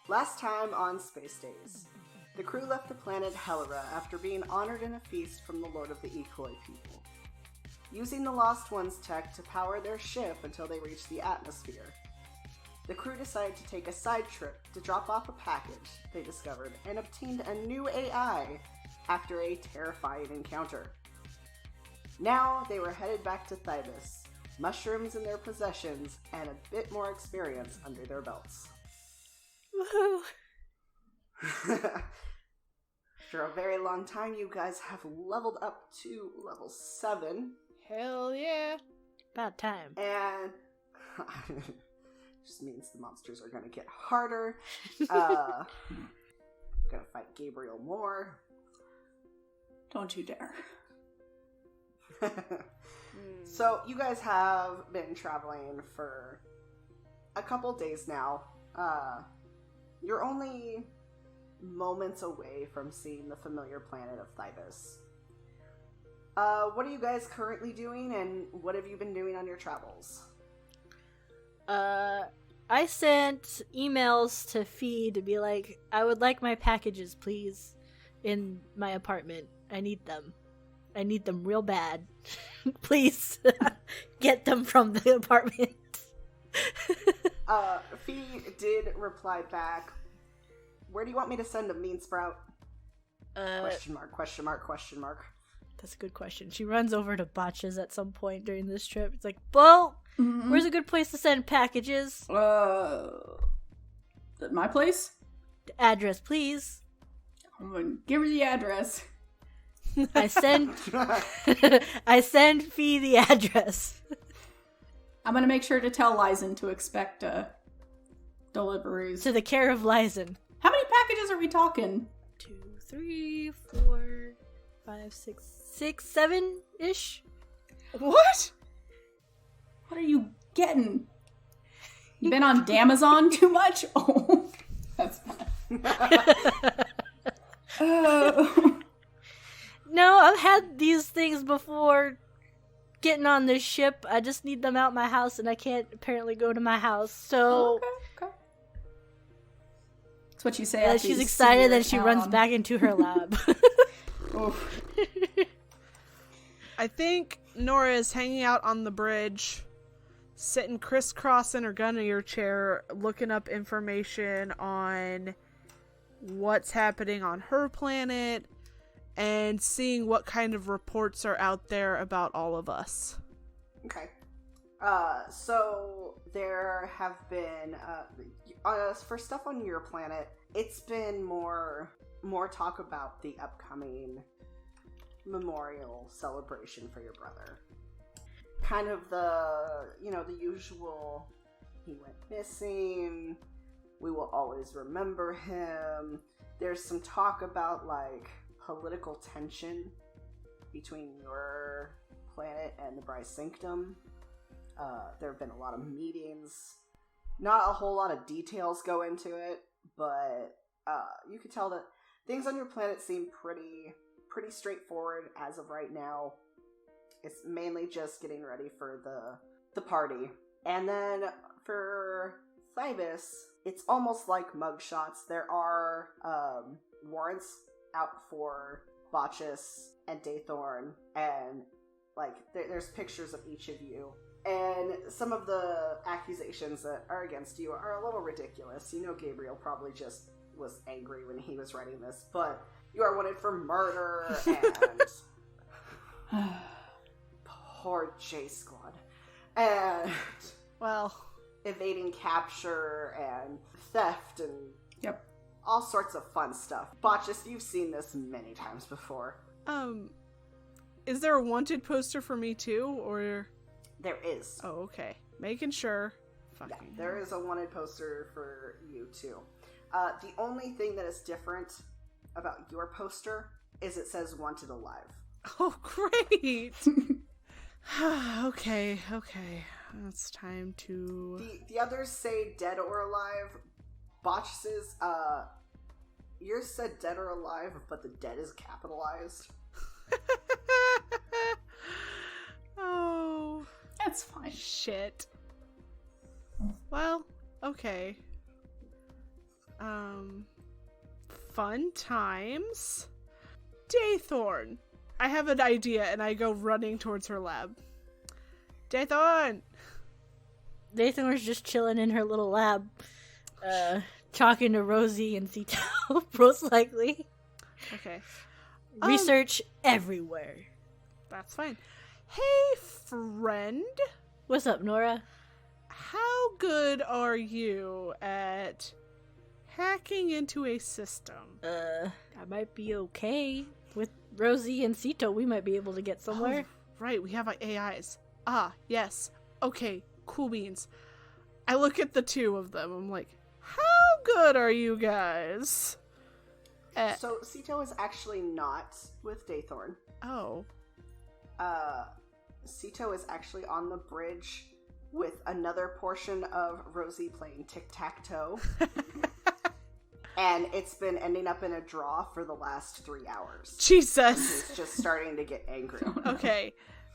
Last time on Space Daze, the crew left the planet Helera after being honored in a feast from the Lord of the Ecoy people, using the Lost One's tech to power their ship until they reached the atmosphere. The crew decided to take a side trip to drop off a package they discovered and obtained a new AI after a terrifying encounter. Now they were headed back to Thybus, mushrooms in their possessions, and a bit more experience under their belts. Woohoo! After a very long time, you guys have leveled up to level 7. Hell yeah! About time. And just means the monsters are gonna get harder. Gonna fight Gabriel more. Don't you dare. So, you guys have been traveling for a couple days now. You're only moments away from seeing the familiar planet of Thybus. What are you guys currently doing, and what have you been doing on your travels? I sent emails to Fee to be like, I would like my packages, please, in my apartment. I need them. I need them real bad. Please, get them from the apartment. Fee did reply back, where do you want me to send them, Mean Sprout? Question mark, question mark, question mark. That's a good question. She runs over to Botches at some point during this trip. It's like, Bo, where's a good place to send packages? My place? The address, please. I'm gonna give her the address. I send Fee the address. I'm gonna make sure to tell Lizen to expect deliveries. To the care of Lizen. How many packages are we talking? 2, 3, 4, 5, 6, 7-ish. What? What are you getting? You been on Damazon too much? Oh, that's fine. No, I've had these things before getting on this ship. I just need them out my house, and I can't apparently go to my house, so... Okay. That's what you say. She's excited that she runs back into her lab. I think Nora is hanging out on the bridge, sitting crisscross in her gunnier chair, looking up information on what's happening on her planet, and seeing what kind of reports are out there about all of us. Okay. So there have been, for stuff on your planet, it's been more talk about the upcoming memorial celebration for your brother. Kind of the usual, he went missing, we will always remember him. There's some talk about, like, political tension between your planet and the Bryce Sanctum. There have been a lot of meetings. Not a whole lot of details go into it, but you can tell that things on your planet seem pretty straightforward as of right now. It's mainly just getting ready for the party. And then for Thybus, it's almost like mugshots. There are warrants out for Botchus and Daythorn, and like there's pictures of each of you. And some of the accusations that are against you are a little ridiculous. You know, Gabriel probably just was angry when he was writing this, but you are wanted for murder and poor J Squad, and evading capture and theft and all sorts of fun stuff. Botchus, you've seen this many times before. Is there a wanted poster for me too, or? There is. Oh, okay. Making sure. Yeah, there is a wanted poster for you too. The only thing that is different about your poster is it says wanted alive. Oh, great! Okay. It's time to... The others say dead or alive. Botch's, yours said dead or alive, but the dead is capitalized. Oh. That's fine. Shit. Well, okay. Fun times. Daythorn. I have an idea, and I go running towards her lab. Daythorn! Daythorn's just chilling in her little lab, talking to Rosie and Sito, most likely. Okay. Research everywhere. That's fine. Hey, friend. What's up, Nora? How good are you at hacking into a system? I might be okay. With Rosie and Sito, we might be able to get somewhere. Oh, right, we have AIs. Ah, yes. Okay, cool beans. I look at the two of them. I'm like, how good are you guys? So Sito is actually not with Daythorn. Oh. Sito is actually on the bridge with another portion of Rosie playing tic-tac-toe. And it's been ending up in a draw for the last 3 hours. Jesus! He's just starting to get angry. Okay.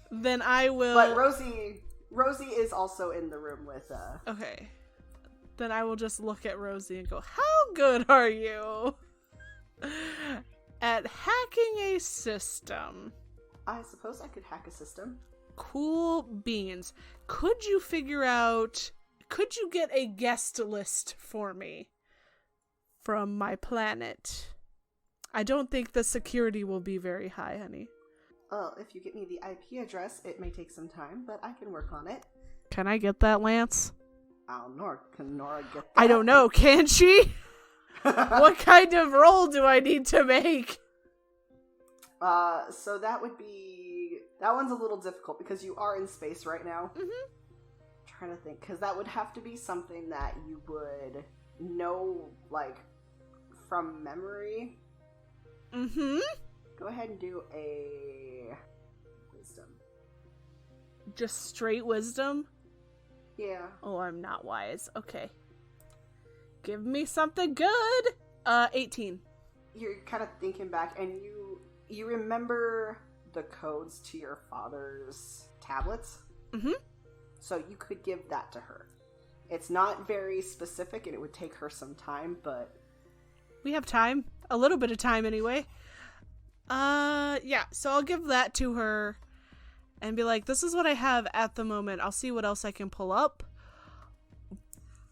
Then I will... But Rosie is also in the room with, Okay. Then I will just look at Rosie and go, how good are you at hacking a system? I suppose I could hack a system. Cool beans. Could you get a guest list for me from my planet? I don't think the security will be very high, honey. Well, if you get me the IP address, it may take some time, but I can work on it. Can I get that, Lance? Can Nora get that? I don't know. Can she? What kind of roll do I need to make? So that one's a little difficult because you are in space right now. Mm-hmm. I'm trying to think, because that would have to be something that you would know, like, from memory. Mm-hmm. Go ahead and do a wisdom. Just straight wisdom? Yeah. Oh, I'm not wise. Okay. Give me something good! 18. You're kind of thinking back, and you remember the codes to your father's tablets? Mm-hmm. So you could give that to her. It's not very specific, and it would take her some time, but... We have time. A little bit of time, anyway. Yeah, so I'll give that to her and be like, this is what I have at the moment. I'll see what else I can pull up.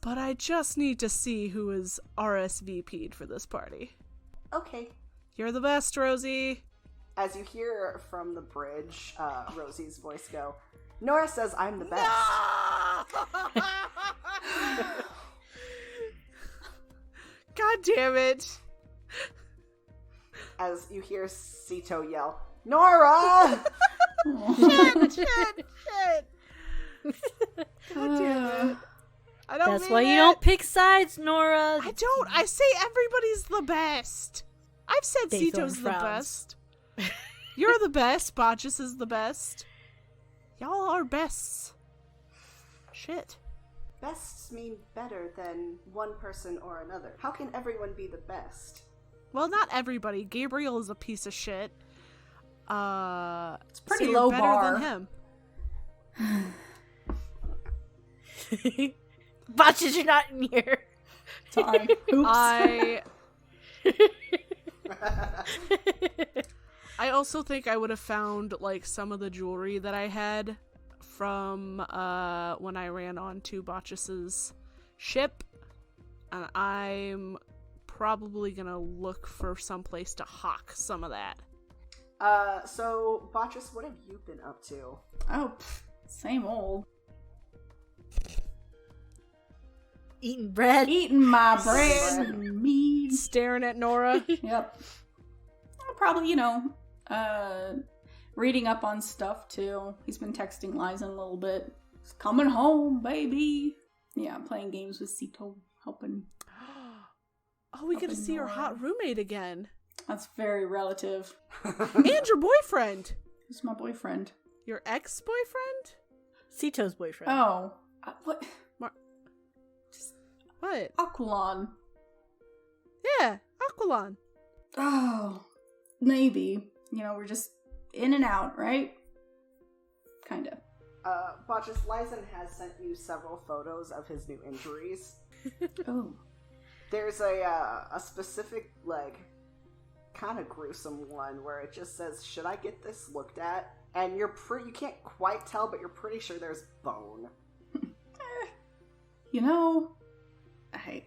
But I just need to see who is RSVP'd for this party. Okay. You're the best, Rosie. As you hear from the bridge, Rosie's voice go, Nora says I'm the best. No! God damn it. As you hear Sito yell, Nora! Shit! God damn it. I don't That's mean why you it. don't pick sides, Nora. I don't. I say everybody's the best. I've said Daythorn Sito's the frowns. best. You're the best. Botchus is the best. Y'all are bests. Shit. Bests mean better than one person or another. How can everyone be the best? Well, not everybody. Gabriel is a piece of shit. It's pretty so you're low better bar. than him. Botches, you're not in here. Sorry. Oops. I also think I would have found like some of the jewelry that I had from when I ran onto Botchus's ship, and I'm probably gonna look for some place to hawk some of that. So Botchus, what have you been up to? Oh, same old. Eating bread. Eating my bread and meat. Staring at Nora. Yep. I'll probably, reading up on stuff too. He's been texting Liza a little bit. He's coming home, baby. Yeah, I'm playing games with Sito, helping. Oh, we get to see your hot roommate again. That's very relative. And your boyfriend. Who's my boyfriend? Your ex-boyfriend? Sito's boyfriend. Oh, what? What? Aquilon. Yeah, Aquilon. Oh, maybe. We're just in and out, right? Kinda. Botchus, Lysen has sent you several photos of his new injuries. Oh. There's a specific, like, kind of gruesome one where it just says, should I get this looked at? And you can't quite tell, but you're pretty sure there's bone. You know, I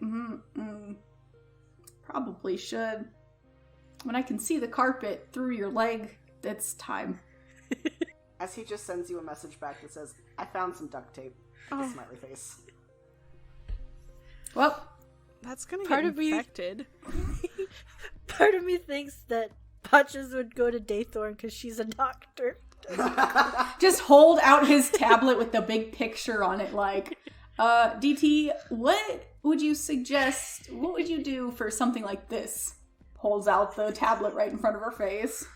probably should. When I can see the carpet through your leg, it's time. As he just sends you a message back that says, I found some duct tape. With a smiley face. Well, that's gonna Part get of me- infected. Part of me thinks that Patches would go to Daythorn because she's a doctor. just hold out his tablet with the big picture on it, like, DT, what would you suggest? What would you do for something like this? Holds out the tablet right in front of her face.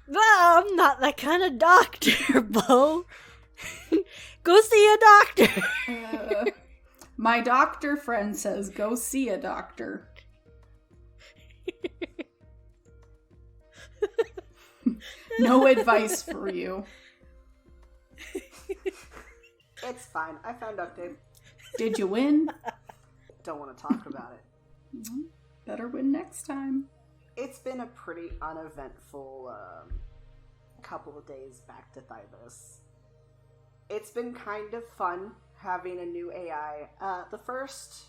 Well, I'm not that kind of doctor, Bo. Go see a doctor. My doctor friend says, go see a doctor. No advice for you. It's fine. I found duct tape. Did you win? Don't want to talk about it. Better win next time. It's been a pretty uneventful couple of days back to Thybus. It's been kind of fun having a new AI. The first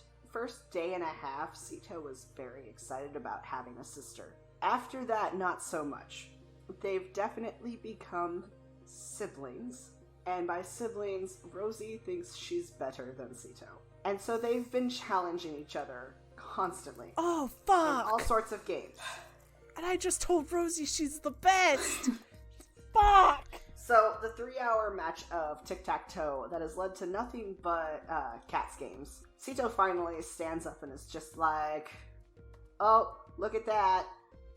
day and a half, Sito was very excited about having a sister. After that, not so much. They've definitely become siblings. And by siblings, Rosie thinks she's better than Sito. And so they've been challenging each other constantly. Oh, In fuck! all sorts of games. And I just told Rosie she's the best! Fuck! So, the 3-hour match of tic-tac-toe that has led to nothing but cats games. Sito finally stands up and is just like, oh, look at that.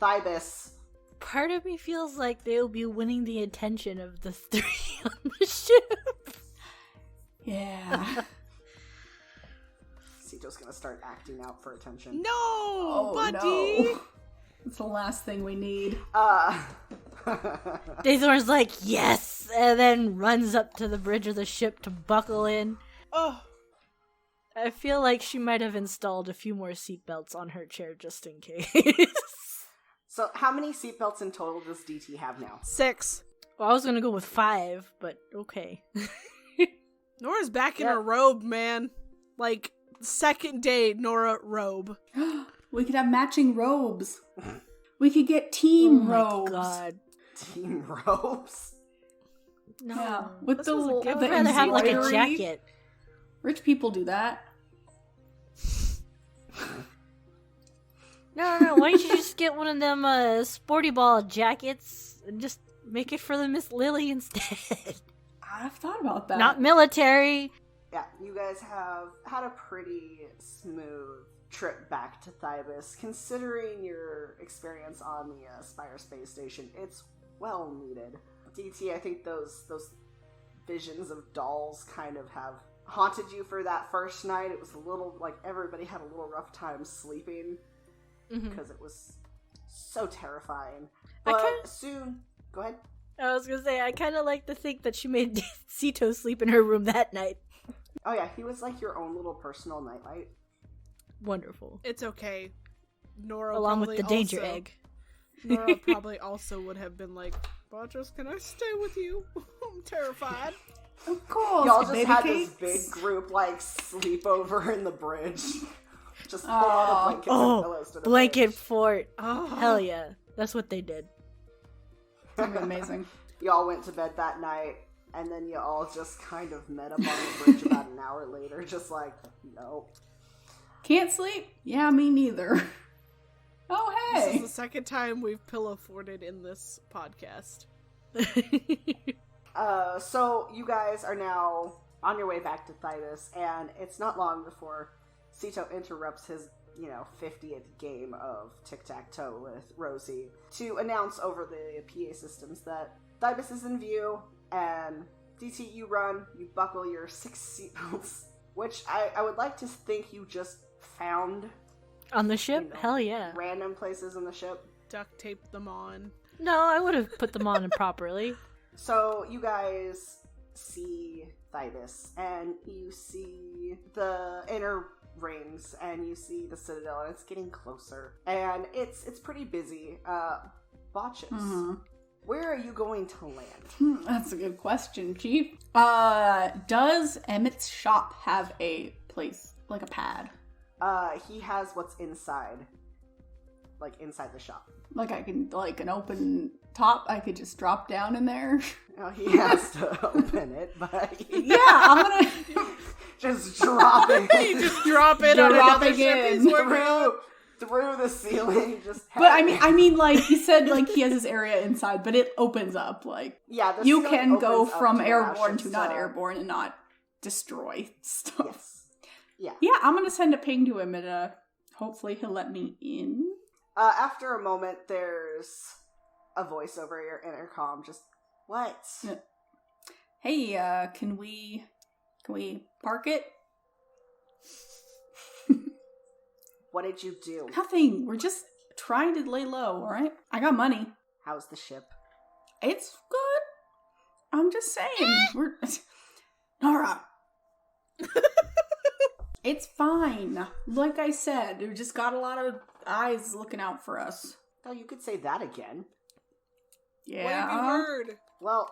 Thybus. Part of me feels like they'll be winning the attention of the three on the ship. Yeah. Sito's gonna start acting out for attention. No, buddy! No. It's the last thing we need. Daythorn's like, yes! And then runs up to the bridge of the ship to buckle in. Oh, I feel like she might have installed a few more seatbelts on her chair just in case. So, how many seatbelts in total does DT have now? 6. Well, I was gonna go with 5, but okay. Nora's back in her robe, man. Like, second day, Nora robe. We could have matching robes. We could get team robes. Oh my god. Team robes? No. Yeah, with This the, was a the gift. I would rather have like a embroidery. jacket. Rich people do that. No. Why don't you just get one of them sporty ball jackets and just make it for the Miss Lily instead? I've thought about that. Not military. Yeah, you guys have had a pretty smooth trip back to Thybus. Considering your experience on the Spire space station, it's well needed. DT, I think those visions of dolls kind of have haunted you for that first night. It was a little, like, everybody had a little rough time sleeping because it was so terrifying. But soon... Go ahead. I was gonna say, I kind of like to think that she made Sito sleep in her room that night. Oh yeah, he was like your own little personal nightlight. Wonderful. It's okay. Nora Along with probably the danger also- egg. Nora probably also would have been like, Bodges, can I stay with you? I'm terrified. Of course. Y'all just baby had cakes. this big group, like, sleepover in the bridge. Just pull out the blankets and Oh, pillows to the blanket bridge. fort. Oh. Hell yeah. That's what they did. That'd be amazing. Y'all went to bed that night, and then you all just kind of met up on the bridge about an hour later, just like, nope. Can't sleep? Yeah, me neither. Oh, This hey. is the second time we've pillow forted in this podcast. So you guys are now on your way back to Thybus, and it's not long before Sito interrupts his, 50th game of tic-tac-toe with Rosie to announce over the PA systems that Thybus is in view, and DT, you run, you buckle your 6 seatbelts, which I would like to think you just found On the ship? Hell yeah. random places in the ship. Duct tape them on. No, I would have put them on properly. So you guys see Thybus, and you see the inner rings, and you see the Citadel, and it's getting closer. And it's pretty busy. Botches. Mm-hmm. Where are you going to land? That's a good question, Chief. Does Emmett's shop have a place, like a pad? He has what's inside. Like, inside the shop. Like I can, like an open top, I could just drop down in there? Oh, he has to open it, but... Yeah, I'm gonna... just drop it. You just drop it on another ship he's working on. Through the ceiling, just... But I mean, like, he said, like, he has his area inside, but it opens up, like... Yeah, the you ceiling can go opens up from to airborne allow to not ships, airborne and not destroy stuff. Yes. Yeah. Yeah, I'm gonna send a ping to him and, hopefully he'll let me in. After a moment, there's a voice over your intercom, just, what? Hey, can we park it? What did you do? Nothing. We're just trying to lay low, alright? I got money. How's the ship? It's good. I'm just saying. We're... Nora. It's fine. Like I said, we just got a lot of eyes looking out for us. Oh, you could say that again. Yeah. What have you heard? Well,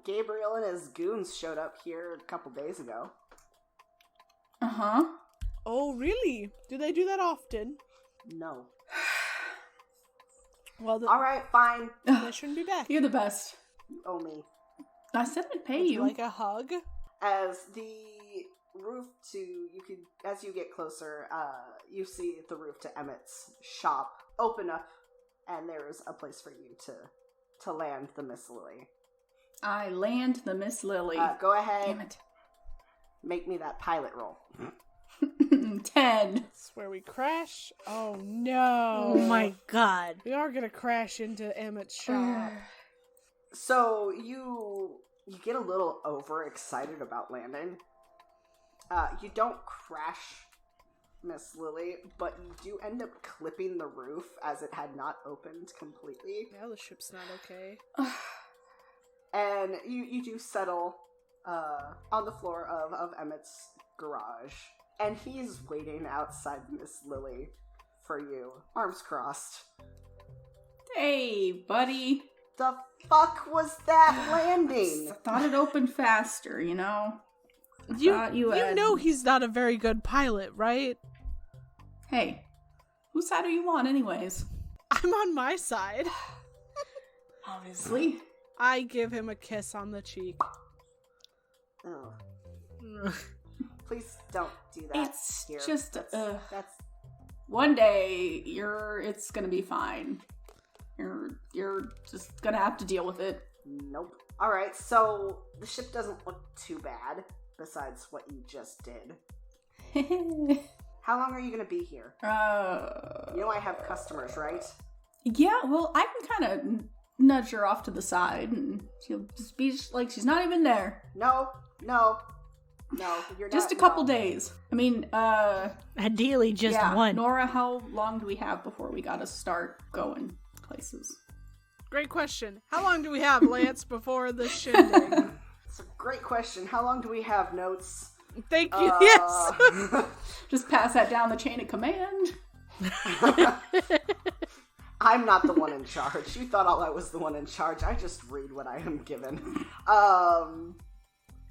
Gabriel and his goons showed up here a couple days ago. Uh-huh. Oh, really? Do they do that often? No. Well, Alright, fine. they shouldn't be back. You're the best. You owe me. I said I'd pay Would you. like a hug? As the roof as you get closer, you see the roof to Emmett's shop open up, and there's a place for you to land the Miss Lily. I land the Miss Lily. Go ahead. Damn it. Make me that pilot roll. 10. That's where we crash. Oh no. Oh my god. We are gonna crash into Emmett's shop. So you get a little overexcited about landing. You don't crash Miss Lily, but you do end up clipping the roof as it had not opened completely. Now the ship's not okay. And you do settle on the floor of Emmett's garage. And he's waiting outside Miss Lily for you, arms crossed. Hey, buddy. The fuck was that landing? I thought it opened faster, you know? You know he's not a very good pilot, right? Hey, whose side are you on anyways? I'm on my side. Obviously. I give him a kiss on the cheek. Ugh. Please don't do that. It's here. just, that's one day, it's gonna be fine. You're just gonna have to deal with it. Nope. Alright, so the ship doesn't look too bad, besides what you just did. How long are you gonna be here? You know I have customers, right? Yeah, well, I can kind of nudge her off to the side, and she'll just be like she's not even there. No, you're Just not, a couple no. days. I mean, Ideally, just one. Nora, how long do we have before we gotta start going places? Great question. How long do we have, Lance, before the shindig? It's a great question. How long do we have, Notes? Thank you, yes! Just pass that down the chain of command. I'm not the one in charge. You thought I was the one in charge. I just read what I am given.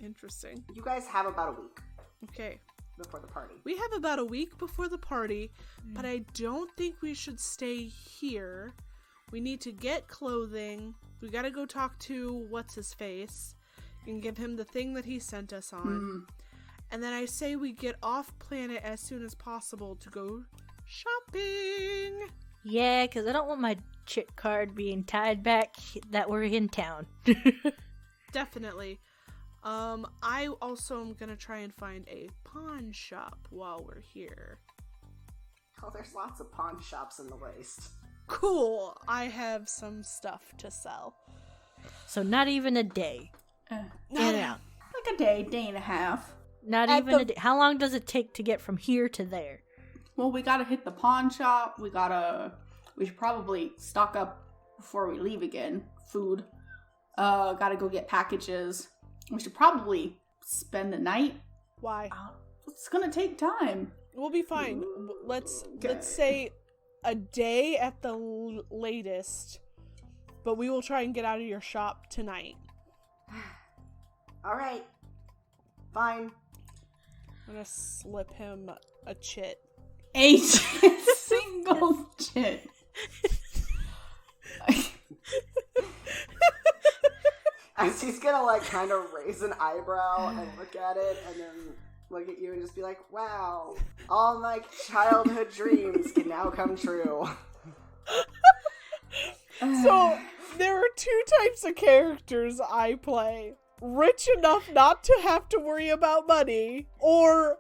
Interesting. You guys have about a week Okay. before the party. We have about a week before the party, but I don't think we should stay here. We need to get clothing. We gotta go talk to what's-his-face and give him the thing that he sent us on. And then I say we get off planet as soon as possible to go shopping. Yeah, because I don't want my chick card being tied back that we're in town. Definitely. I also am gonna try and find a pawn shop while we're here. Oh, there's lots of pawn shops in the waste. Cool. I have some stuff to sell. So not even a day. In and out. Like a day and a half. Not At even a day. How long does it take to get from here to there? Well, we gotta hit the pawn shop. We should probably stock up before we leave again. Food. Gotta go get packages. We should probably spend the night. Why? It's gonna take time. We'll be fine. Let's say a day at the latest, but we will try and get out of your shop tonight. All right. Fine. I'm gonna slip him a chit. A single chit. As he's gonna like kind of raise an eyebrow and look at it and then look at you and just be like, wow, all my childhood dreams can now come true. So, there are two types of characters I play. Rich enough not to have to worry about money, or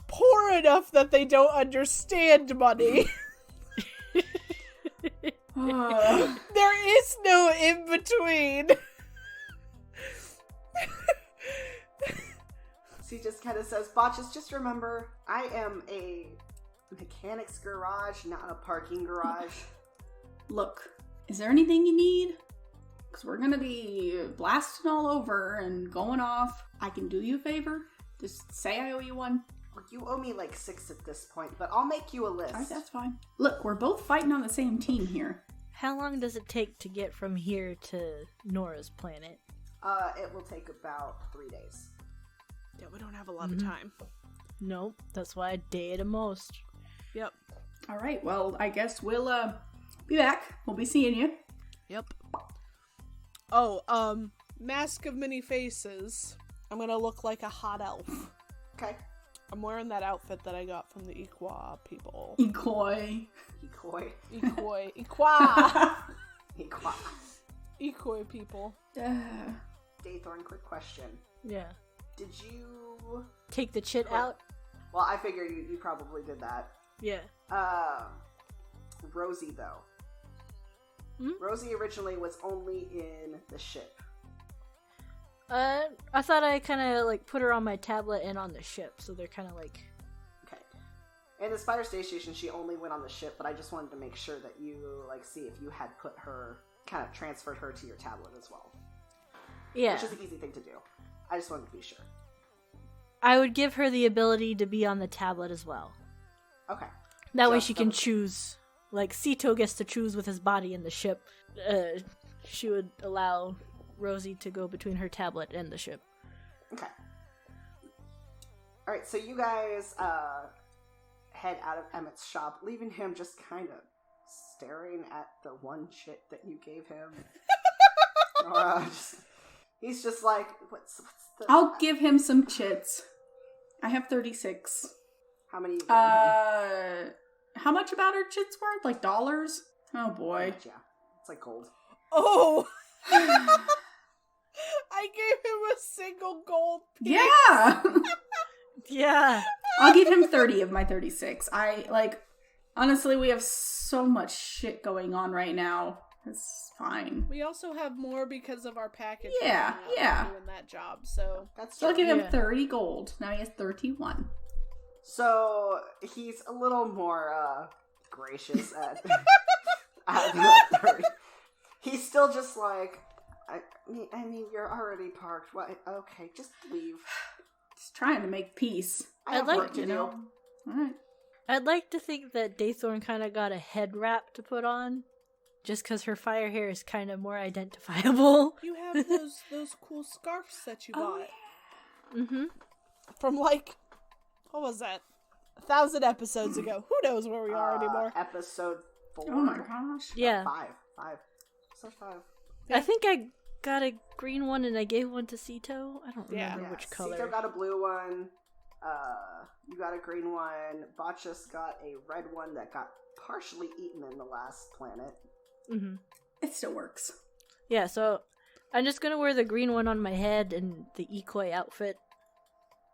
poor enough that they don't understand money. There is no in between. So he just kind of says, Botches, just remember, I am a mechanic's garage, not a parking garage. Look, is there anything you need? Because we're gonna be blasting all over and going off. I can do you a favor. Just say I owe you one. You owe me like 6 at this point, but I'll make you a list. Alright, that's fine. Look, we're both fighting on the same team here. How long does it take to get from here to Nora's planet? It will take about 3 days. Yeah, we don't have a lot of time. Nope, that's why a day at the most. Yep. Alright, well, I guess we'll be back. We'll be seeing you. Yep. Oh, Mask of Many Faces. I'm gonna look like a hot elf. Okay. I'm wearing that outfit that I got from the Iqua people. Ecoy. Iqua people. Daythorn, quick question. Yeah. Did you... Take the chit out? Well, I figured you probably did that. Yeah. Rosie, though. Hmm? Rosie originally was only in the ship. I thought I kind of, like, put her on my tablet and on the ship, so they're kind of, like... Okay. In the Spider Space Station, she only went on the ship, but I just wanted to make sure that you, like, see if you had put her, kind of transferred her to your tablet as well. Yeah. Which is an easy thing to do. I just wanted to be sure. I would give her the ability to be on the tablet as well. Okay. That way So, she can choose. Like, Sito gets to choose with his body in the ship. She would allow Rosie to go between her tablet and the ship. Okay. Alright, so you guys head out of Emmett's shop, leaving him just kind of staring at the one shit that you gave him. He's just like, what's the... I'll give him some chits. I have 36. How many you giving him? How much about our chits worth? Like dollars? Oh boy. Yeah, it's like gold. Oh! I gave him a single gold piece. Yeah! Yeah. I'll give him 30 of my 36. Honestly, we have so much shit going on right now. It's fine. We also have more because of our package. Yeah, yeah. Doing that job, so That's So I'll true. give him 30 gold. Now he has 31. So he's a little more gracious at the 30. He's still just like, I mean, you're already parked. What? Okay, just leave. Just trying to make peace. I have work to do. Alright. I'd like to think that Daythorn kind of got a head wrap to put on. Just because her fire hair is kind of more identifiable. you have those cool scarves that you bought Mm-hmm. from like, what was that? 1,000 episodes ago. Who knows where we are anymore? Episode 4. Oh my gosh. Yeah. 5. Episode 5. I think I got a green one and I gave one to Sito. I don't Yeah. remember which color. Sito got a blue one. You got a green one. Botchus got a red one that got partially eaten in the last planet. Mm-hmm. It still works. Yeah, so I'm just gonna wear the green one on my head and the Ikoi outfit.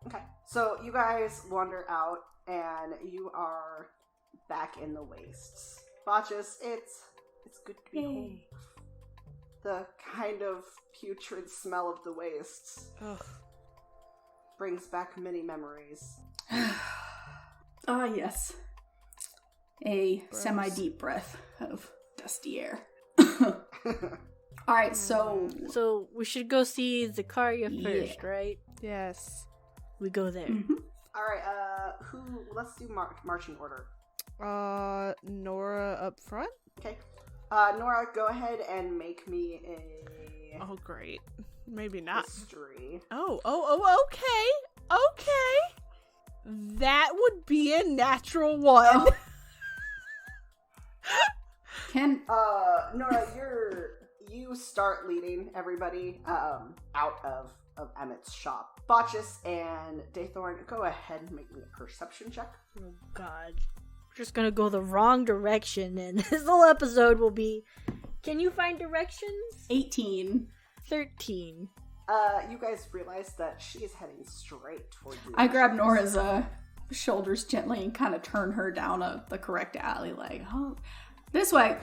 Okay. So you guys wander out and you are back in the wastes. Botchus, it's good to be home. The kind of putrid smell of the wastes Ugh. brings back many memories. Ah, yes. A semi-deep breath of dusty air. Alright, so... So we should go see Zakaria first, right? Yes. We go there. Mhm. Alright, let's do marching order. Nora up front? Okay. Nora, go ahead and make me a Oh, great. Maybe not. history. Okay. That would be a natural one. Can Nora, you start leading everybody out of Emmett's shop. Botchus and Daythorn, go ahead and make me a perception check. Oh god. We're just gonna go the wrong direction, and this whole episode will be... Can you find directions? 18. 13. You guys realize that she is heading straight towards you. I grab Nora's shoulders gently and kind of turn her down the correct alley, like, oh, this way.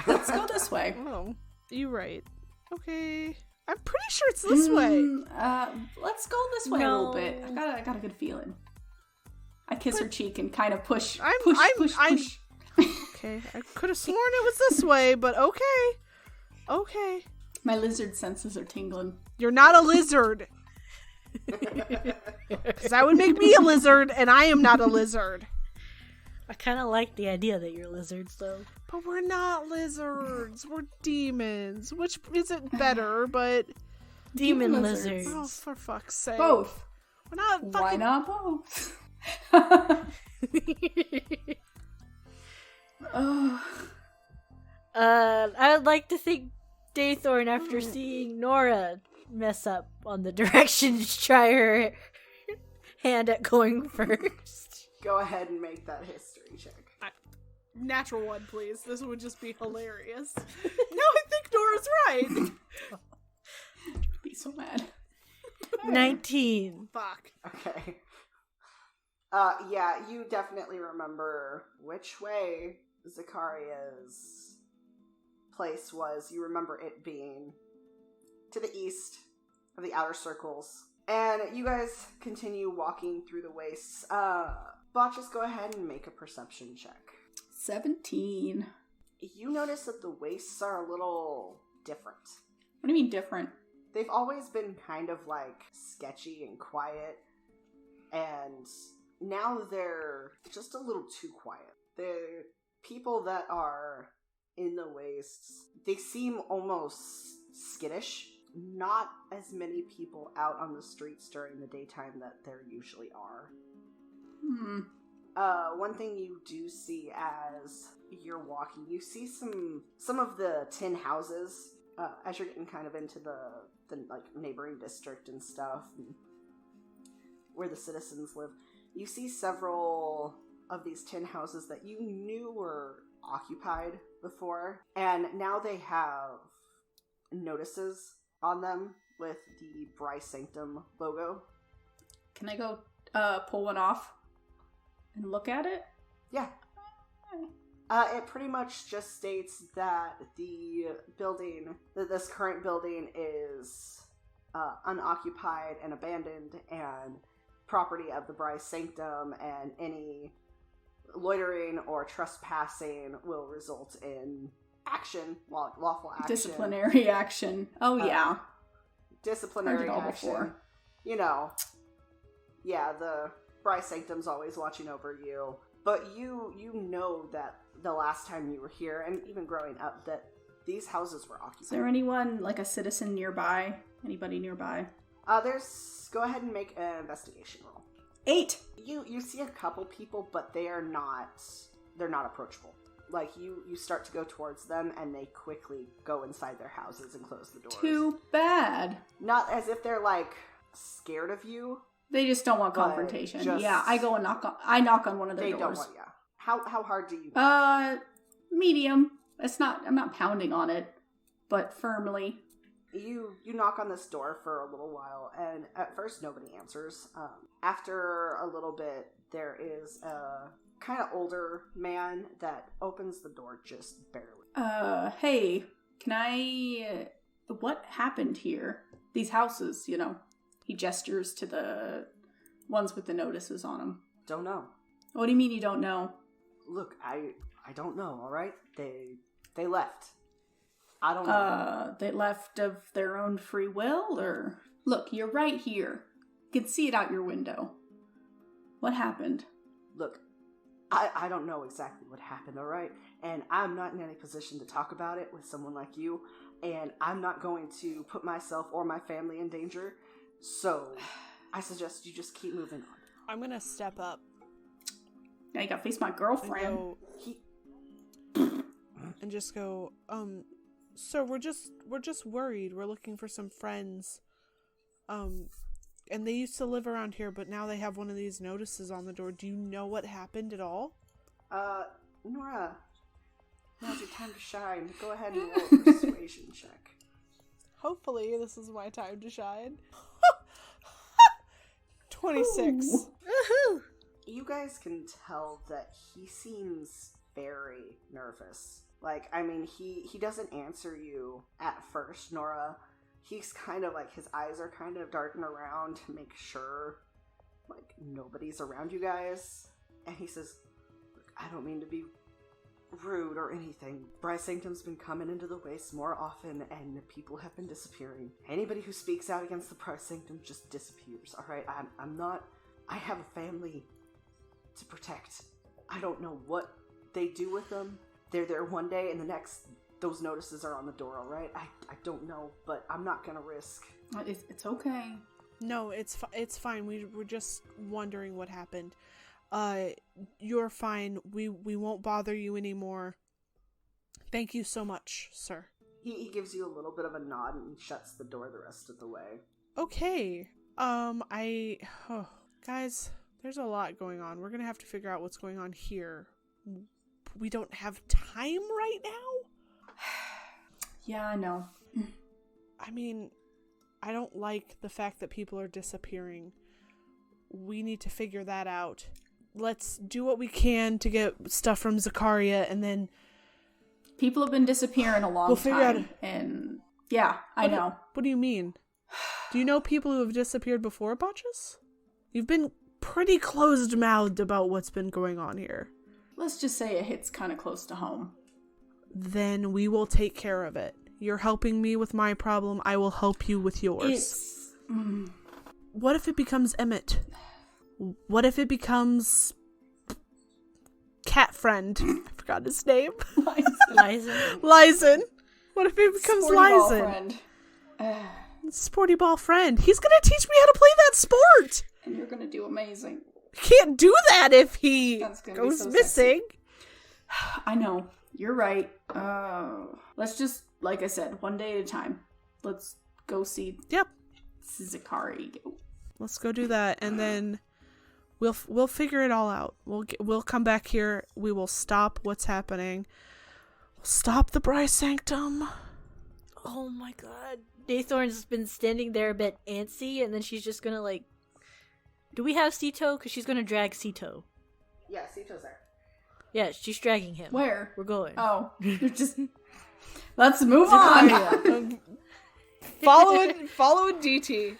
Let's go this way. Oh, you're right. Okay. I'm pretty sure it's this way. Let's go this way a little bit. I got a good feeling. I kiss her cheek and kind of push. Push. Okay, I could have sworn it was this way, but okay. My lizard senses are tingling. You're not a lizard. Because that would make me a lizard, and I am not a lizard. I kind of like the idea that you're lizards, though. But we're not lizards. We're demons, which isn't better, but... Demon lizards. lizards. Oh, for fuck's sake. Both. We're not fucking... Why not both? Oh. I would like to think Daythorn, after seeing Nora mess up on the directions, try her hand at going first. Go ahead and make that history check. Natural one, please. This would just be hilarious. No, I think Nora's right. I'd be so mad. 19. Fuck. Okay. Yeah, you definitely remember which way Zakaria's place was. You remember it being to the east of the outer circles. And you guys continue walking through the wastes. Botchus, go ahead and make a perception check. 17. You notice that the wastes are a little different. What do you mean different? They've always been kind of like sketchy and quiet, and now they're just a little too quiet. The people that are in the wastes, they seem almost skittish. Not as many people out on the streets during the daytime that there usually are. One thing you do see as you're walking, you see some of the tin houses as you're getting kind of into the like neighboring district and stuff, and where the citizens live. You see several of these tin houses that you knew were occupied before, and now they have notices on them with the Bryce Sanctum logo. Can I go pull one off and look at it? Yeah. It pretty much just states that the building, that this current building is unoccupied and abandoned and property of the Bryce Sanctum, and any loitering or trespassing will result in action, lawful action. Disciplinary action. Oh, yeah. Disciplinary Heard it all action. before. You know, yeah, the Bryce Sanctum's always watching over you. But you know that the last time you were here, and even growing up, that these houses were occupied. Is there anyone, like a citizen nearby? Anybody nearby? Go ahead and make an investigation roll. 8! You see a couple people, but they're not approachable. Like, you start to go towards them, and they quickly go inside their houses and close the doors. Too bad. Not as if they're, like, scared of you. They just don't want confrontation. Yeah, I go and knock on one of their doors. Don't want, yeah. How hard do you? Medium. I'm not pounding on it, but firmly. You knock on this door for a little while, and at first nobody answers. After a little bit, there is a kind of older man that opens the door just barely. Hey, can I... What happened here? These houses, you know. He gestures to the ones with the notices on them. Don't know. What do you mean you don't know? Look, I don't know, alright? They left. I don't know. They left of their own free will, or... Look, you're right here. You can see it out your window. What happened? Look, I don't know exactly what happened, alright? And I'm not in any position to talk about it with someone like you, and I'm not going to put myself or my family in danger, so I suggest you just keep moving on. I'm gonna step up. Now you gotta face my girlfriend. And just go, sir, we're just worried. We're looking for some friends. And they used to live around here, but now they have one of these notices on the door. Do you know what happened at all? Nora, now's your time to shine. Go ahead and roll a persuasion check. Hopefully this is my time to shine. 26. Woohoo! You guys can tell that he seems very nervous. Like, I mean, he doesn't answer you at first, Nora. He's kind of like, his eyes are kind of darting around to make sure, like, nobody's around you guys. And he says, look, I don't mean to be rude or anything. Bryce Sanctum's been coming into the waste more often, and people have been disappearing. Anybody who speaks out against the Bryce Sanctum just disappears, alright? I have a family to protect. I don't know what they do with them. They're there one day, and the next, those notices are on the door, alright? I don't know, but I'm not gonna risk. It's okay. No, it's fine. We're just wondering what happened. You're fine. We won't bother you anymore. Thank you so much, sir. He gives you a little bit of a nod and shuts the door the rest of the way. Okay. Guys, there's a lot going on. We're gonna have to figure out what's going on here. We don't have time right now? Yeah, I know. I mean, I don't like the fact that people are disappearing. We need to figure that out. Let's do what we can to get stuff from Zakaria, and then... People have been disappearing a long figure time. out And yeah, I know. What do you mean? Do you know people who have disappeared before, Botches? You've been pretty closed-mouthed about what's been going on here. Let's just say it hits kind of close to home. Then we will take care of it. You're helping me with my problem. I will help you with yours. What if it becomes Emmett? What if it becomes... Cat Friend? I forgot his name. Lysen. What if it becomes Lysen? Sporty ball friend. He's gonna teach me how to play that sport. And you're gonna do amazing. Can't do that if he goes so missing. I know. You're right. Let's just, like I said, one day at a time. Let's go see. Yep. Zakari. Let's go do that, and then we'll figure it all out. We'll come back here. We will stop what's happening. We'll stop the Bryce Sanctum. Oh my god. Daythorn's been standing there a bit antsy, and then she's just gonna, like... Do we have Sito? Because she's gonna drag Sito. Yeah, Sito's there. Yeah, she's dragging him. Where? We're going. Oh, you're just... Let's move on. Following DT.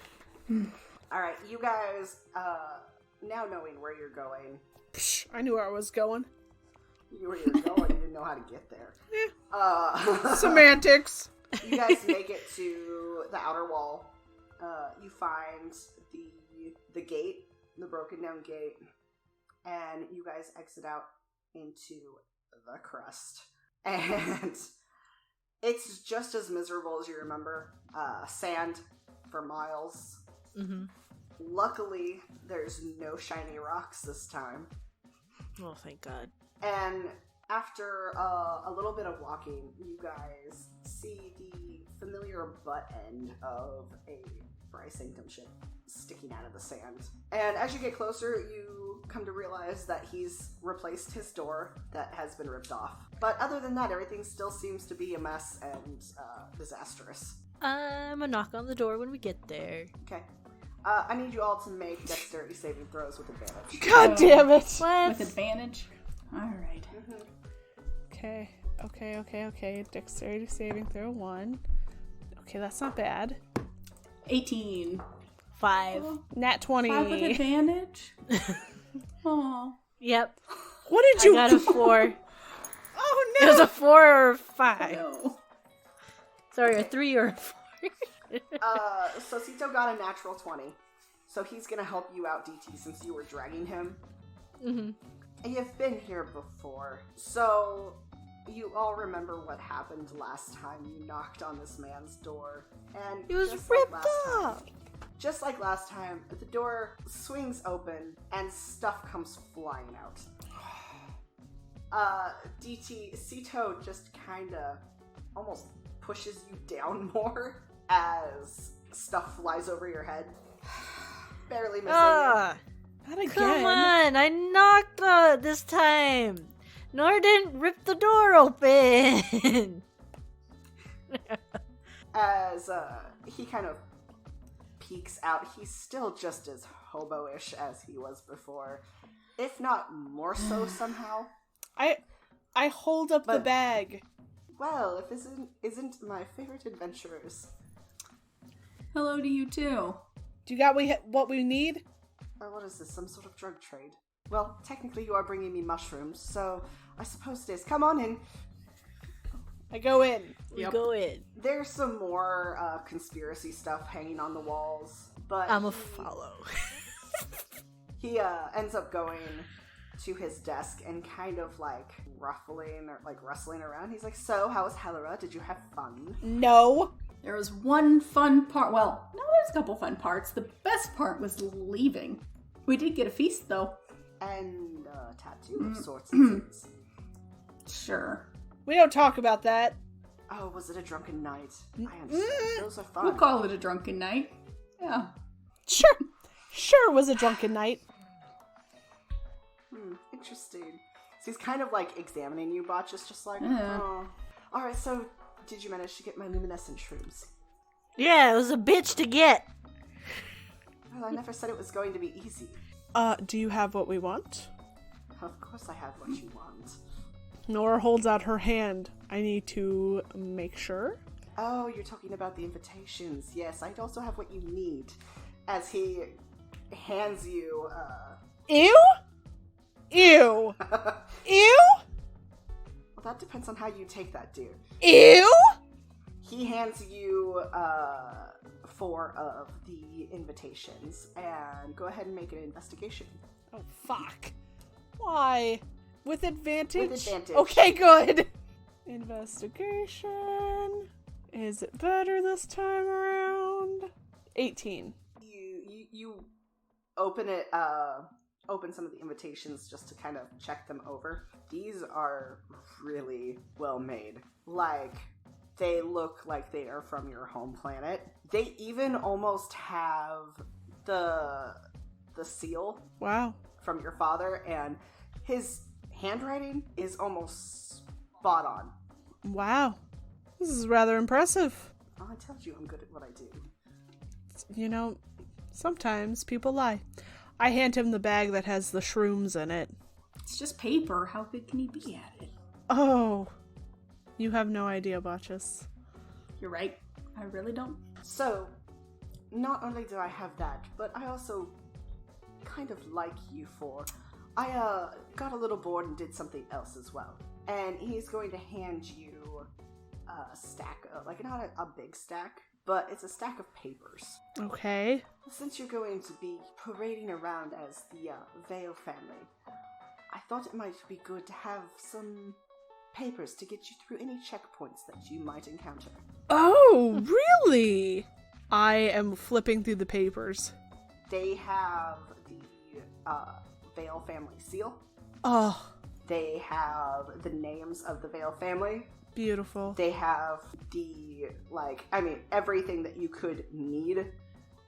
Alright, you guys, now knowing where you're going. Psh, I knew where I was going. You knew where you were going, you didn't know how to get there. Semantics. You guys make it to the outer wall. You find the gate, the broken down gate, and you guys exit out into the crust. And it's just as miserable as you remember. Sand for miles. Mm-hmm. Luckily, there's no shiny rocks this time. Oh, thank God. And after a little bit of walking, you guys see the familiar butt end of a Bryce Sanctum ship sticking out of the sand. And as you get closer, you come to realize that he's replaced his door that has been ripped off. But other than that, everything still seems to be a mess and disastrous. I'm gonna knock on the door when we get there. Okay. I need you all to make dexterity saving throws with advantage. God damn it. What? With advantage? Alright. Okay. Dexterity saving throw 1. Okay, that's not bad. 18. 5. Nat 20. 5 with advantage? Aw. Yep. What did you I got a 4. Oh It no. was a 4 or a 5. No. Sorry, a 3 or a 4. So Sito got a natural 20. So he's gonna help you out, DT, since you were dragging him. Mm-hmm. And you've been here before. So you all remember what happened last time you knocked on this man's door. And It was just ripped like last time- off. Just like last time, the door swings open and stuff comes flying out. DT, Sito just kinda almost pushes you down more as stuff flies over your head. Barely missing Ah, Not again. come on! I knocked this time. Nor didn't rip the door open. you. As he kind of peeks out, he's still just as hobo-ish as he was before. If not more so somehow. I hold up the But- bag. Well, if this isn't my favorite adventurers. Hello to you too. Do you got what we need? What is this, some sort of drug trade? Well, technically you are bringing me mushrooms, so I suppose it is. Come on in. I go in. We Yep. go in. There's some more conspiracy stuff hanging on the walls, but I'm a follow. he ends up going to his desk and kind of like ruffling or like rustling around. He's like, "So, how was Helera? Did you have fun?" No. There was one fun part. Well, no, there's a couple fun parts. The best part was leaving. We did get a feast, though. And a tattoo of sorts and things. Sure. We don't talk about that. Oh, was it a drunken night? I understand. Those are fun. We'll call it a drunken night. Yeah. Sure. Sure was a drunken night. Interesting. So he's kind of like examining you, Botch. It's just like, Yeah. oh. Alright, so did you manage to get my luminescent shrooms? Yeah, it was a bitch to get. Well, I never said it was going to be easy. Do you have what we want? Of course I have what you want. Nora holds out her hand. I need to make sure. Oh, you're talking about the invitations. Yes, I also have what you need. As he hands you, Ew? Ew. Ew? Well, that depends on how you take that, dude. Ew? He hands you, 4 of the invitations, and go ahead and make an investigation. Oh, fuck. Why? With advantage? With advantage. Okay, good. Investigation. Is it better this time around? 18. You open it, open some of the invitations just to kind of check them over. These are really well made. Like, they look like they are from your home planet. They even almost have the seal Wow. from your father, and his handwriting is almost spot on. Wow. This is rather impressive. Oh, I told you I'm good at what I do. You know, sometimes people lie. I hand him the bag that has the shrooms in it. It's just paper. How good can he be at it? Oh. You have no idea, Botchus. You're right. I really don't. So, not only do I have that, but I also kind of like you for. I got a little bored and did something else as well. And he's going to hand you a stack of, like, not a big stack, but it's a stack of papers. Okay. Since you're going to be parading around as the Vale family, I thought it might be good to have some papers to get you through any checkpoints that you might encounter. Oh, really? I am flipping through the papers. They have the Vale family seal. Oh, They have the names of the Vale family. beautiful. They have the, everything that you could need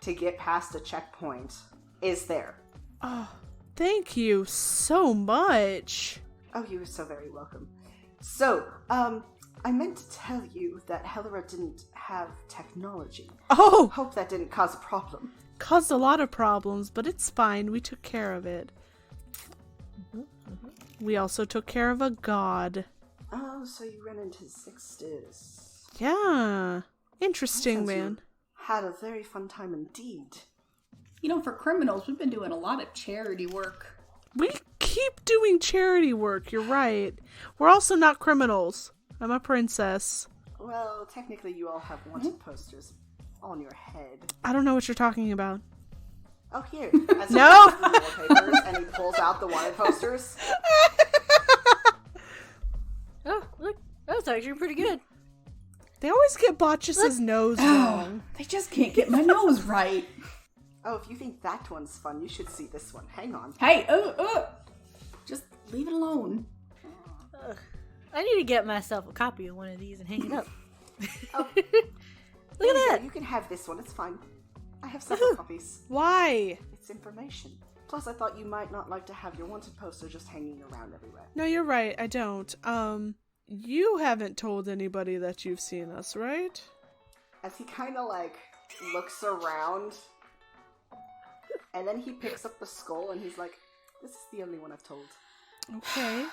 to get past a checkpoint is there. Oh, thank you so much. Oh, you are so very welcome. So, I meant to tell you that Helera didn't have technology. Oh, Hope that didn't cause a problem. caused a lot of problems, but it's fine. We took care of it. We also took care of a god. Oh, so you ran into Sixtus. Yeah. Interesting, Sounds man. you had a very fun time indeed. You know, for criminals, we've been doing a lot of charity work. We keep doing charity work, you're right. We're also not criminals. I'm a princess. Well, technically you all have wanted posters on your head. I don't know what you're talking about. Oh, here. As No! he pulls the papers and he pulls out the wanted posters. Oh, look. That was actually pretty good. They always get Botchus's nose wrong. They just can't get my nose right. Oh, if you think that one's fun, you should see this one. Hang on. Hey, just leave it alone. I need to get myself a copy of one of these and hang it up. Oh, Look at that. You can have this one. It's fine. I have several copies. Why? It's information. Plus, I thought you might not like to have your wanted poster just hanging around everywhere. No, you're right. I don't. You haven't told anybody that you've seen us, right? As he kind of like looks around, and then he picks up the skull and he's like, "This is the only one I've told." Okay.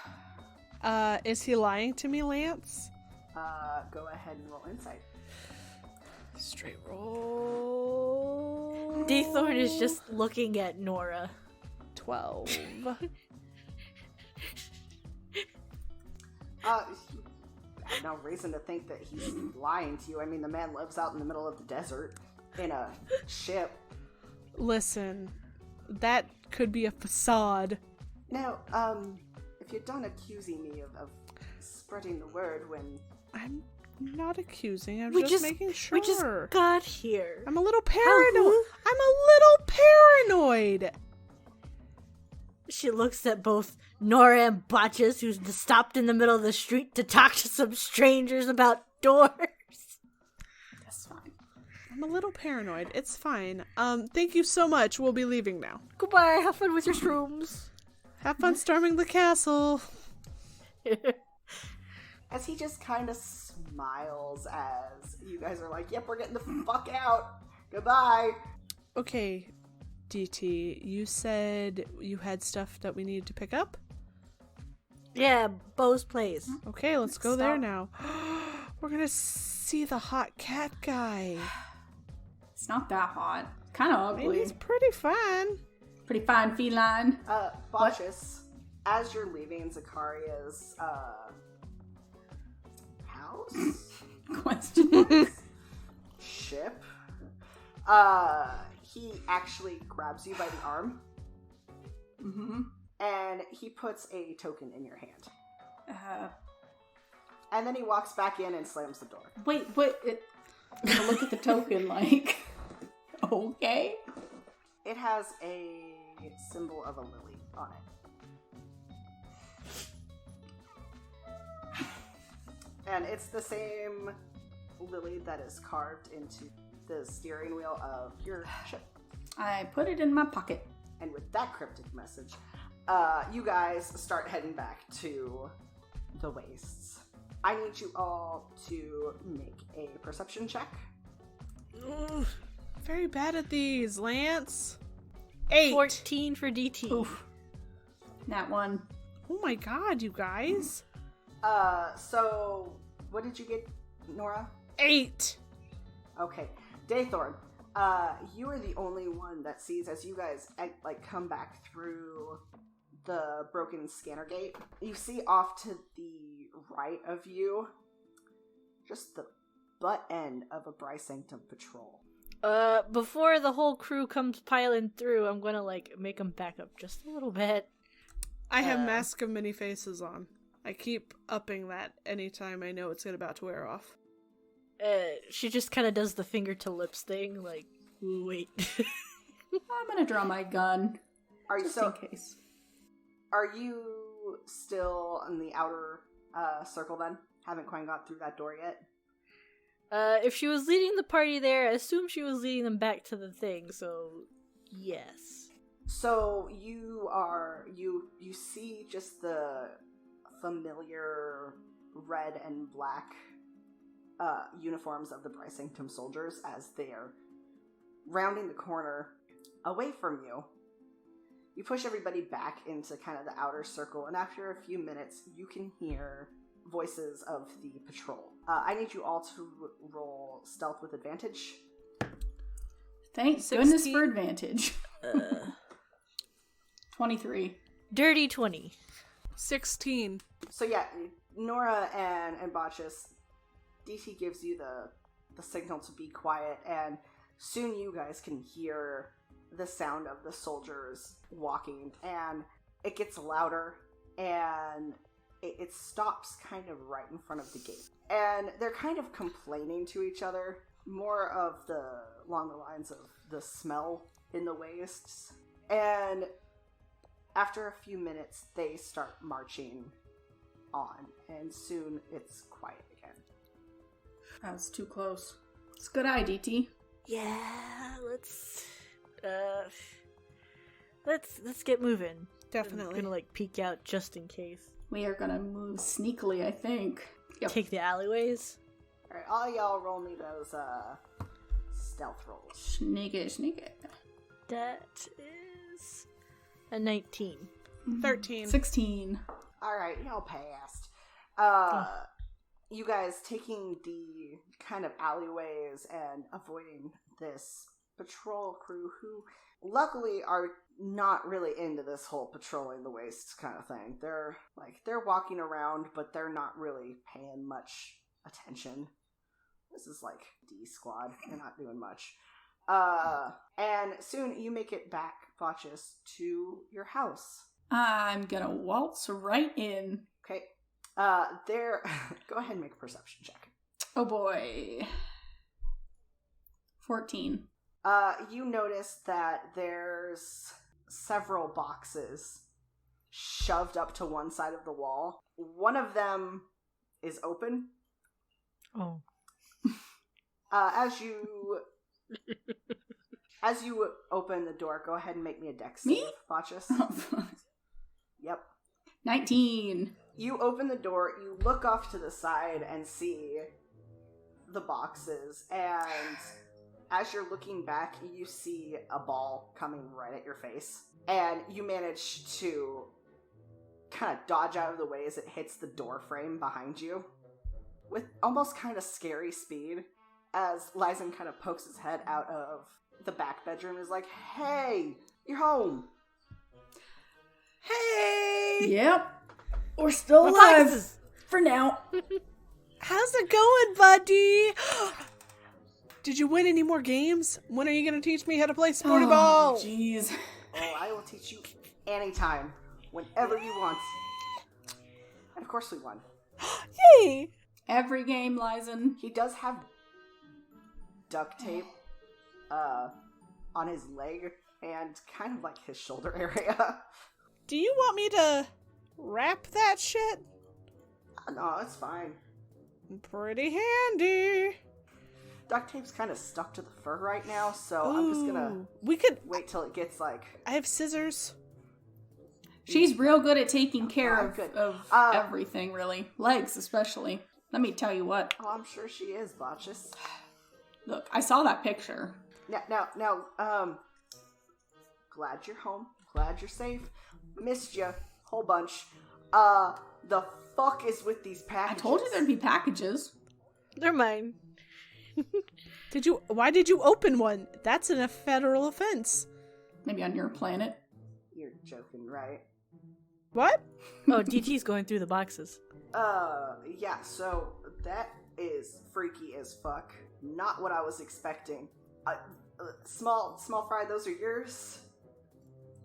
Is he lying to me, Lance? Go ahead and roll insight. Straight roll. Daythorn is just looking at Nora. 12. I have no reason to think that he's lying to you. I mean, the man lives out in the middle of the desert in a ship. Listen, that could be a facade. Now, if you're done accusing me of spreading the word when... I'm not accusing. I'm We just just- making sure. We just got here. I'm a little paranoid. I'm a little paranoid. She looks at both Nora and Botches, who's stopped in the middle of the street to talk to some strangers about doors. That's fine. I'm a little paranoid. It's fine. Thank you so much. We'll be leaving now. Goodbye, have fun with your shrooms. Have fun storming the castle. As he just kind of smiles as you guys are like, "Yep, we're getting the fuck out. Goodbye." Okay, DT, you said you had stuff that we needed to pick up? Yeah, Bo's place. Okay, let's go there Stop. now. We're gonna see the hot cat guy. It's not that hot. Kind of I mean, ugly. he's pretty fun. Pretty fine feline. Botchus, as you're leaving Zakaria's, house? Question marks. Ship? He actually grabs you by the arm, Mm-hmm. and he puts a token in your hand. Uh, And then he walks back in and slams the door. wait, what? I'm gonna look at the token like, okay. It has a symbol of a lily on it. And it's the same lily that is carved into the steering wheel of your ship. I put it in my pocket. And with that cryptic message, you guys start heading back to the wastes. I need you all to make a perception check. Ugh, very bad at these, Lance. 8. 14 for DT. Oof. That one. Oh my god, you guys. So what did you get, Nora? 8. Okay, Daythorn, you are the only one that sees as you guys come back through the broken scanner gate. You see off to the right of you, just the butt end of a Brysanctum patrol. Before the whole crew comes piling through, I'm gonna, make them back up just a little bit. I have Mask of Many Faces on. I keep upping that anytime I know it's about to wear off. She just kind of does the finger to lips thing, wait. I'm gonna draw my gun. Are you Just so? in case. Are you still in the outer circle then? Haven't quite got through that door yet. If she was leading the party there, I assume she was leading them back to the thing, so yes. So you see just the familiar red and black uniforms of the Brysanctum soldiers as they're rounding the corner away from you. You push everybody back into kind of the outer circle, and after a few minutes, you can hear voices of the patrol. I need you all to roll stealth with advantage. Thank 16. goodness for advantage. 23. Dirty 20. 16. So yeah, Nora and Botchus, DT gives you the signal to be quiet, and soon you guys can hear the sound of the soldiers walking, and it gets louder, and it stops kind of right in front of the gate. And they're kind of complaining to each other, more along the lines of the smell in the wastes. And after a few minutes, they start marching on, and soon it's quiet again. That's too close. It's a good eye, DT. Yeah, let's get moving. Definitely. I'm gonna peek out just in case. We are gonna move sneakily, I think. Yep. Take the alleyways. Alright, all y'all roll me those stealth rolls. Sneak it. That is a 19. 13. 16. Alright, y'all passed. You guys taking the kind of alleyways and avoiding this patrol crew who luckily are not really into this whole patrolling the wastes kind of thing. They're walking around, but they're not really paying much attention. This is like D squad. They're not doing much. And soon you make it back, Botchus, to your house. I'm gonna waltz right in. Okay. Go ahead and make a perception check. Oh boy. 14. You notice that there's several boxes shoved up to one side of the wall. One of them is open. Oh. As you open the door, go ahead and make me a dex save, Botchus. Yep. 19. You open the door, you look off to the side and see the boxes, and as you're looking back, you see a ball coming right at your face, and you manage to kind of dodge out of the way as it hits the door frame behind you with almost kind of scary speed, as Lysen kind of pokes his head out of the back bedroom and is like, "Hey, you're home." Hey! Yep. We're still My alive boxes. for now. How's it going, buddy? Did you win any more games? When are you going to teach me how to play sporty ball? Jeez. Oh, I will teach you anytime, whenever you want. And of course we won. Yay! Every game, Lysen. He does have duct tape on his leg and kind of like his shoulder area. Do you want me to wrap that shit? No, it's fine. Pretty handy. Duct tape's kind of stuck to the fur right now, so I'm just gonna We could. wait till it gets like... I have scissors. She's real good at taking care Oh, good. of everything, really. Legs, especially. Let me tell you what. Oh, I'm sure she is, Botchus. Look, I saw that picture. Now, glad you're home. Glad you're safe. Missed you. Whole bunch. The fuck is with these I packages? told you there'd be packages. They're mine. Why did you open one? That's a federal offense. Maybe on your planet. You're joking, right? What? Oh, DT's going through the boxes. Yeah, so that is freaky as fuck. Not what I was expecting. Small fry, those are yours?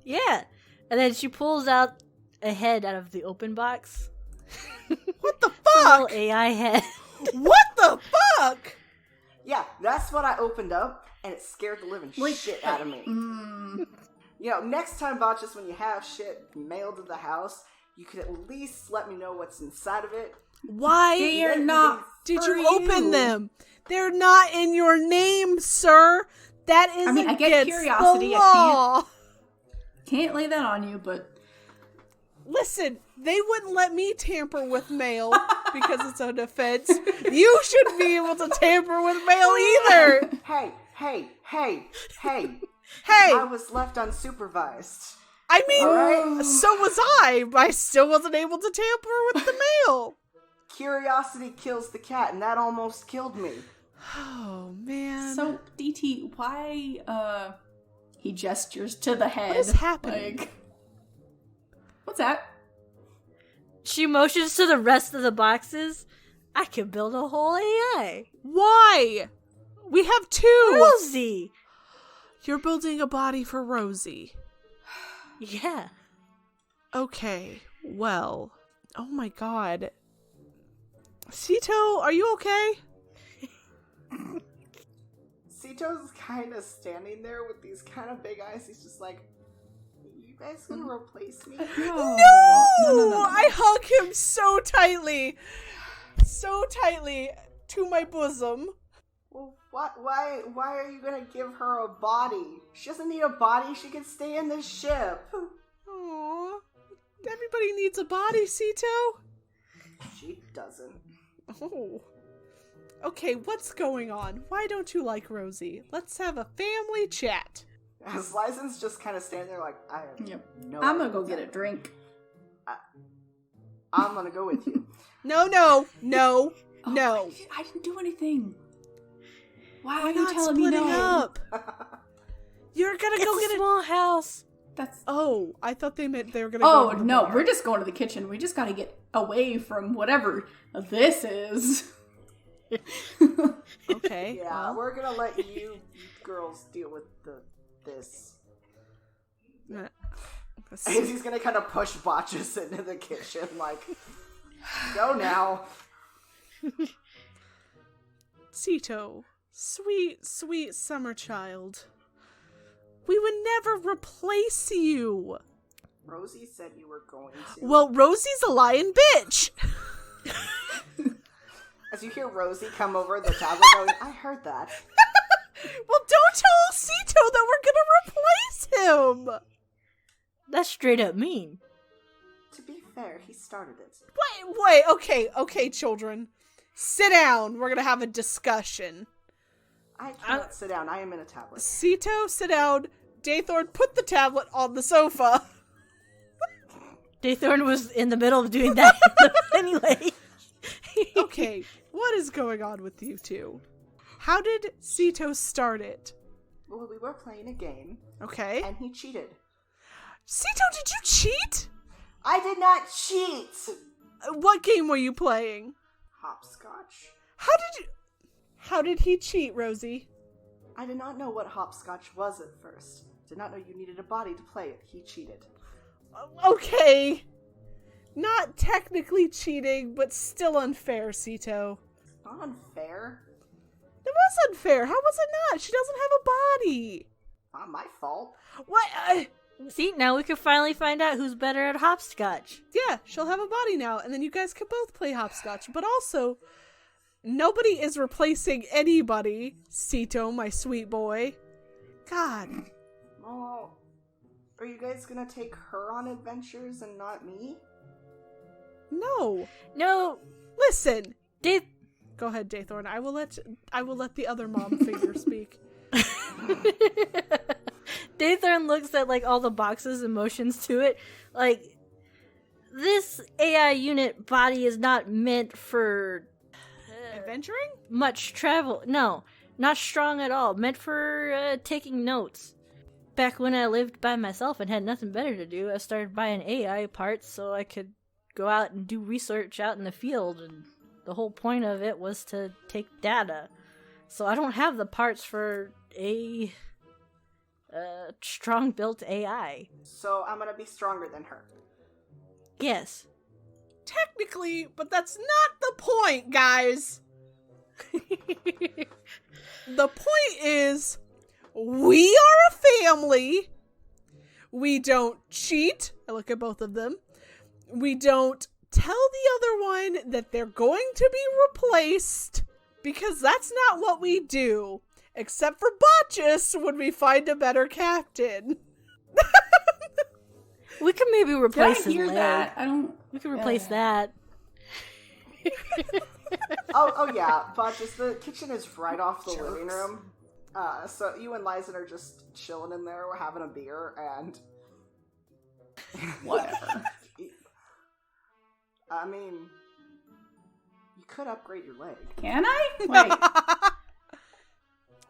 Yeah. And then she pulls out a head out of the open box. What the A little fuck? AI head. What the fuck? Yeah, that's what I opened up, and it scared the living shit out of me. You know, next time, Botchus, when you have shit mailed to the house, you could at least let me know what's inside of it. Why They're not did for you open you. them? They're not in your name, sir. That is I get against curiosity, the I law. Can't lay that on you, but... Listen, they wouldn't let me tamper with mail because it's an offense. You shouldn't be able to tamper with mail either. Hey! Hey, I was left unsupervised. I mean, Alright. so was I. But I still wasn't able to tamper with the mail. Curiosity kills the cat, and that almost killed me. Oh, man. So, DT, why, he gestures to the head. What is happening? Like, what's that? She motions to the rest of the boxes. I can build a whole AI. Why? We have two. Rosie. You're building a body for Rosie. Yeah. Okay, well. Oh my god. Sito, are you okay? Sito's kind of standing there with these kind of big eyes. He's just like, you guys gonna replace me? No! I hug him so tightly to my bosom. Well, what? Why are you gonna give her a body? She doesn't need a body. She can stay in the ship. Aww. Everybody needs a body, Sito. She doesn't. Oh. Okay, what's going on? Why don't you like Rosie? Let's have a family chat. As Lizen's just kind of standing there like, I have no I'm gonna idea. go get a drink. I'm gonna go with you. No. I didn't do anything. Why are We're you not telling me splitting no? up. You're gonna go It's get a small house. That's. Oh, I thought they meant they were gonna Oh go to the no, bar. we're just going to the kitchen. We just gotta get away from whatever this is. Okay. Yeah, well, we're gonna let you girls deal with this. uh, And he's gonna kind of push Botches into the kitchen, like, go now. Sito, sweet summer child. We would never replace you. Rosie said you were going to. Well, Rosie's a lying bitch. As you hear Rosie come over the tablet going, I heard that. Well, don't tell Sito that we're gonna replace him. That's straight up mean. To be fair, he started it. Wait, okay, children. Sit down. We're gonna have a discussion. I cannot sit down. I am in a tablet. Sito, sit down. Daythorn, put the tablet on the sofa. Daythorn was in the middle of doing that anyway. Okay, what is going on with you two? How did Sito start it? Well, we were playing a game, Okay. and he cheated. Sito, did you cheat? I did not cheat! What game were you playing? Hopscotch. How did he cheat, Rosie? I did not know what hopscotch was at first. Did not know you needed a body to play it. He cheated. Okay. Not technically cheating, but still unfair, Sito. Not unfair. It was unfair. How was it not? She doesn't have a body. Not my fault. What? See, now we can finally find out who's better at hopscotch. Yeah, she'll have a body now, and then you guys can both play hopscotch. But also, nobody is replacing anybody, Sito, my sweet boy. God. Well, are you guys gonna take her on adventures and not me? No. No, Listen. Dave. Go ahead, Daythorn. I will let the other mom figure speak. Daythorn looks at like all the boxes and motions to it. Like, this AI unit body is not meant for Adventuring? much travel. No, not strong at all. Meant for taking notes. Back when I lived by myself and had nothing better to do, I started buying AI parts so I could go out and do research out in the field, and the whole point of it was to take data. So I don't have the parts for a strong-built AI. So I'm gonna be stronger than her. Yes. Technically, but that's not the point, guys. The point is, we are a family. We don't cheat. I look at both of them. We don't tell the other one that they're going to be replaced, because that's not what we do. Except for Botchus when we find a better captain. We could maybe Did I replace his hear leg. that? I don't. We could replace that. Oh yeah, but just the kitchen is right off the Jokes. living room. So you and Lizen are just chilling in there. We're having a beer, and Whatever. I mean, you could upgrade your leg. Can I? Wait.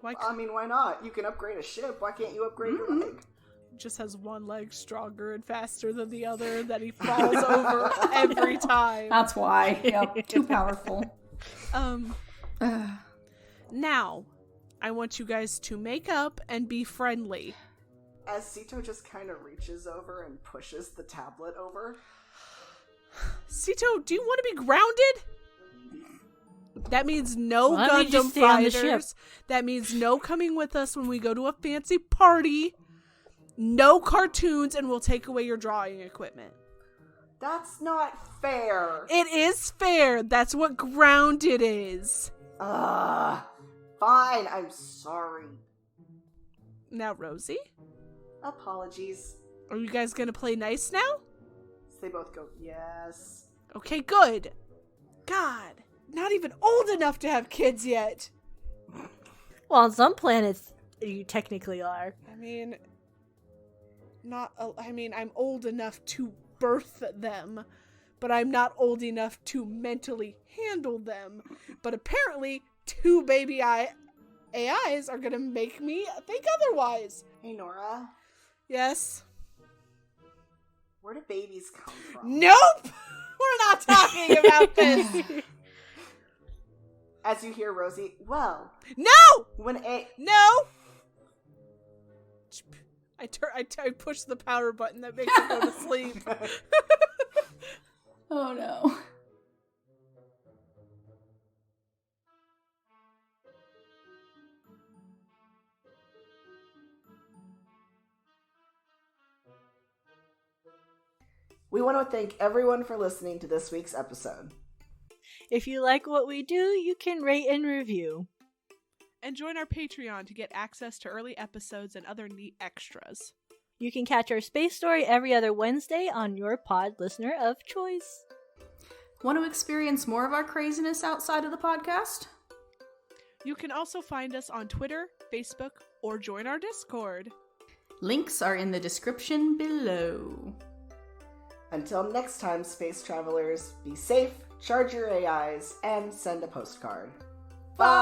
Why I mean, why not? You can upgrade a ship. Why can't you upgrade your leg? just has one leg stronger and faster than the other that he falls over every time. That's why. Yep. Too powerful. Now, I want you guys to make up and be friendly. As Sito just kind of reaches over and pushes the tablet over. Sito, do you want to be grounded? That means no Why don't we Gundam just stay on the ship? fighters. That means no coming with us when we go to a fancy party. No cartoons, and we'll take away your drawing equipment. That's not fair. It is fair. That's what grounded is. Fine, I'm sorry. Now, Rosie, Apologies. are you guys going to play nice now? So they both go, yes. Okay, good. God, not even old enough to have kids yet. Well, on some planets, you technically are. I mean, I'm old enough to birth them, but I'm not old enough to mentally handle them. But apparently, 2 baby AIs are gonna make me think otherwise. Hey, Nora, Yes. where do babies come from? Nope! We're not talking about this! As you hear Rosie, well, No! when No! I push the power button that makes her go to sleep. Oh no. We want to thank everyone for listening to this week's episode. If you like what we do, you can rate and review. And join our Patreon to get access to early episodes and other neat extras. You can catch our space story every other Wednesday on your pod listener of choice. Want to experience more of our craziness outside of the podcast? You can also find us on Twitter, Facebook, or join our Discord. Links are in the description below. Until next time, space travelers, be safe, charge your AIs, and send a postcard. Bye!